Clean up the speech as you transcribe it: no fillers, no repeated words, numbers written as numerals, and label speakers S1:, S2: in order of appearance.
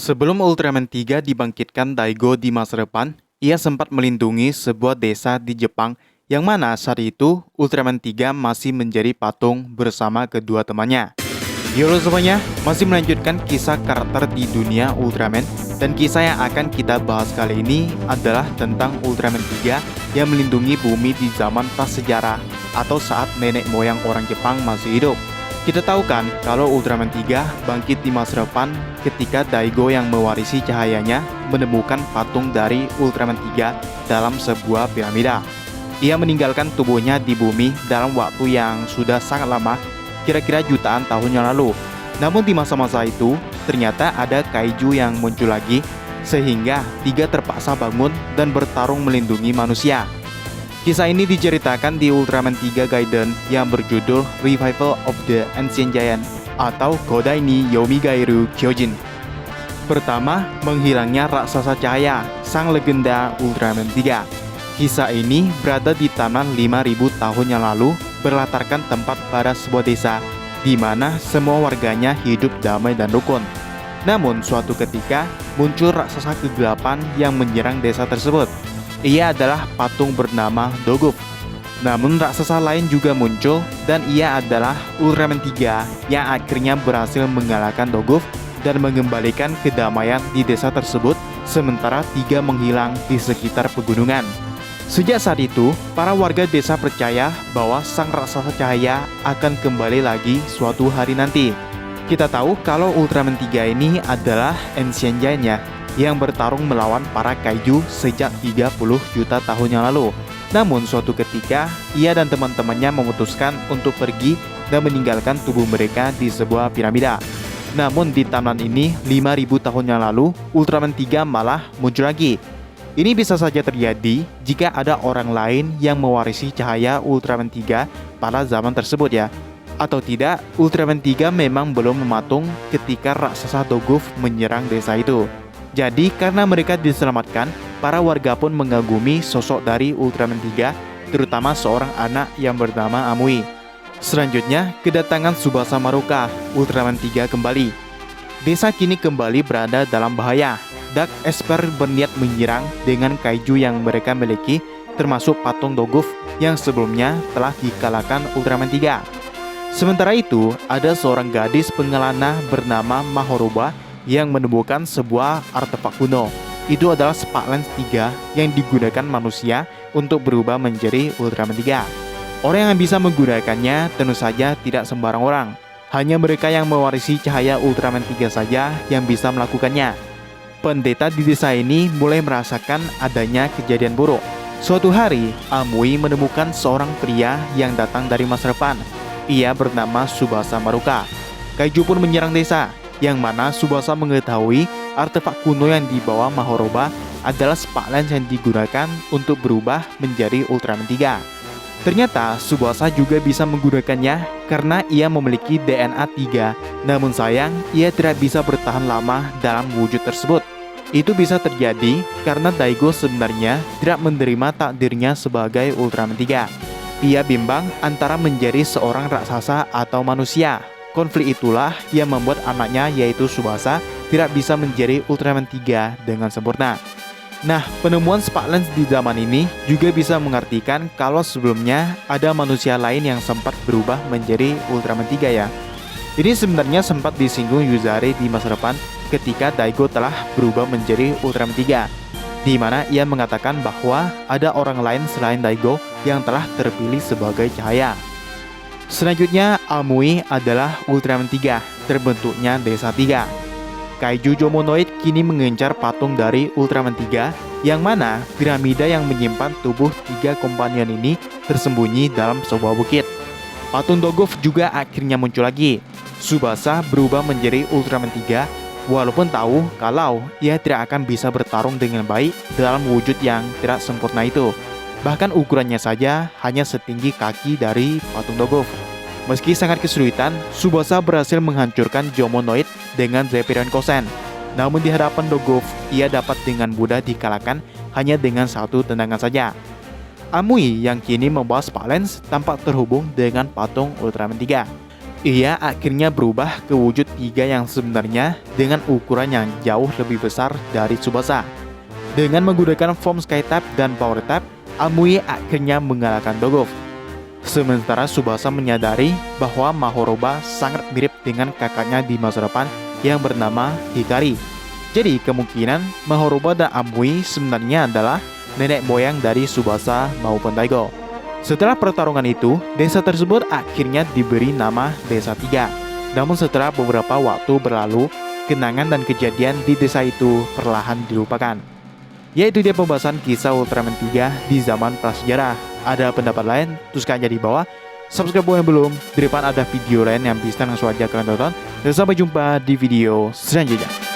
S1: Sebelum Ultraman 3 dibangkitkan Daigo di masa depan, ia sempat melindungi sebuah desa di Jepang yang mana saat itu Ultraman 3 masih menjadi patung bersama kedua temannya. Halo semuanya, masih melanjutkan kisah karakter di dunia Ultraman, dan kisah yang akan kita bahas kali ini adalah tentang Ultraman 3 yang melindungi bumi di zaman prasejarah atau saat nenek moyang orang Jepang masih hidup. Kita tahu kan kalau Ultraman 3 bangkit di masa depan ketika Daigo yang mewarisi cahayanya menemukan patung dari Ultraman 3 dalam sebuah piramida. Ia meninggalkan tubuhnya di bumi dalam waktu yang sudah sangat lama, kira-kira jutaan tahun yang lalu. Namun di masa-masa itu, ternyata ada kaiju yang muncul lagi, sehingga tiga terpaksa bangun dan bertarung melindungi manusia. Kisah ini diceritakan di Ultraman 3 Gaiden yang berjudul Revival of the Ancient Giant atau Kodai ni Yomigairu Kyojin. Pertama, menghilangnya raksasa cahaya, sang legenda Ultraman 3. Kisah ini berada di taman 5000 tahun yang lalu, berlatarkan tempat pada sebuah desa, di mana semua warganya hidup damai dan rukun. Namun, suatu ketika, muncul raksasa kegelapan yang menyerang desa tersebut. Ia adalah patung bernama Doguf. Namun raksasa lain juga muncul dan ia adalah Ultraman 3 yang akhirnya berhasil mengalahkan Doguf dan mengembalikan kedamaian di desa tersebut, sementara tiga menghilang di sekitar pegunungan. Sejak saat itu, para warga desa percaya bahwa sang raksasa cahaya akan kembali lagi suatu hari nanti. Kita tahu kalau Ultraman 3 ini adalah Ancient Giant yang bertarung melawan para kaiju sejak 30 juta tahun yang lalu. Namun suatu ketika, ia dan teman-temannya memutuskan untuk pergi dan meninggalkan tubuh mereka di sebuah piramida. Namun di taman ini, 5000 tahun yang lalu, Ultraman 3 malah muncul lagi. Ini bisa saja terjadi jika ada orang lain yang mewarisi cahaya Ultraman 3 pada zaman tersebut ya. Atau tidak, Ultraman 3 memang belum mematung ketika raksasa Doguf menyerang desa itu. Jadi karena mereka diselamatkan, para warga pun mengagumi sosok dari Ultraman 3, terutama seorang anak yang bernama Amui. Selanjutnya, kedatangan Tsubasa Maruka, Ultraman 3 kembali. Desa kini kembali berada dalam bahaya. Dark Esper berniat menyerang dengan kaiju yang mereka miliki, termasuk patung Doguf yang sebelumnya telah dikalahkan Ultraman 3. Sementara itu, ada seorang gadis pengelana bernama Mahoroba yang menemukan sebuah artefak kuno. Itu adalah Spark Lens 3 yang digunakan manusia untuk berubah menjadi Ultraman 3. Orang yang bisa menggunakannya tentu saja tidak sembarang orang. Hanya mereka yang mewarisi cahaya Ultraman 3 saja yang bisa melakukannya. Pendeta di desa ini mulai merasakan adanya kejadian buruk. Suatu hari, Amui menemukan seorang pria yang datang dari masa depan. Ia bernama Tsubasa Maruka. Kaiju pun menyerang desa, yang mana Tsubasa mengetahui artefak kuno yang dibawa Mahoroba adalah Spark Lens yang digunakan untuk berubah menjadi Ultraman 3. Ternyata Tsubasa juga bisa menggunakannya karena ia memiliki DNA 3. Namun sayang, ia tidak bisa bertahan lama dalam wujud tersebut. Itu bisa terjadi karena Daigo sebenarnya tidak menerima takdirnya sebagai Ultraman 3. Ia bimbang antara menjadi seorang raksasa atau manusia. Konflik itulah yang membuat anaknya yaitu Tsubasa tidak bisa menjadi Ultraman 3 dengan sempurna. Nah, penemuan Spark Lens di zaman ini juga bisa mengartikan kalau sebelumnya ada manusia lain yang sempat berubah menjadi Ultraman 3 ya. Ini sebenarnya sempat disinggung Yuzare di masa depan ketika Daigo telah berubah menjadi Ultraman 3, di mana ia mengatakan bahwa ada orang lain selain Daigo yang telah terpilih sebagai cahaya. Selanjutnya, Amui adalah Ultraman 3, terbentuknya Desa 3. Kaiju Jomonoid kini mengincar patung dari Ultraman 3, yang mana piramida yang menyimpan tubuh tiga kompanion ini tersembunyi dalam sebuah bukit. Patung Doguf juga akhirnya muncul lagi. Tsubasa berubah menjadi Ultraman 3, walaupun tahu kalau ia tidak akan bisa bertarung dengan baik dalam wujud yang tidak sempurna itu. Bahkan ukurannya saja hanya setinggi kaki dari patung Doguf. Meski sangat kesulitan, Tsubasa berhasil menghancurkan Jomonoid dengan Zephirion Kosen. Namun di hadapan Doguf, ia dapat dengan mudah dikalahkan hanya dengan satu tendangan saja. Amui yang kini membawa Spark Lens tampak terhubung dengan patung Ultraman 3. Ia akhirnya berubah ke wujud tiga yang sebenarnya dengan ukuran yang jauh lebih besar dari Tsubasa. Dengan menggunakan form Sky Type dan Power Type, Amui akhirnya mengalahkan Dogov. Sementara Tsubasa menyadari bahwa Mahoroba sangat mirip dengan kakaknya di masa depan yang bernama Hikari. Jadi kemungkinan Mahoroba dan Amui sebenarnya adalah nenek moyang dari Tsubasa maupun Daigo. Setelah pertarungan itu, desa tersebut akhirnya diberi nama Desa Tiga. Namun setelah beberapa waktu berlalu, kenangan dan kejadian di desa itu perlahan dilupakan. Yaitu dia pembahasan kisah Ultraman 3 di zaman prasejarah. Ada pendapat lain? Tuliskan aja di bawah. Subscribe buat yang belum. Di depan ada video lain yang bisa langsung aja kalian tonton. Dan sampai jumpa di video selanjutnya.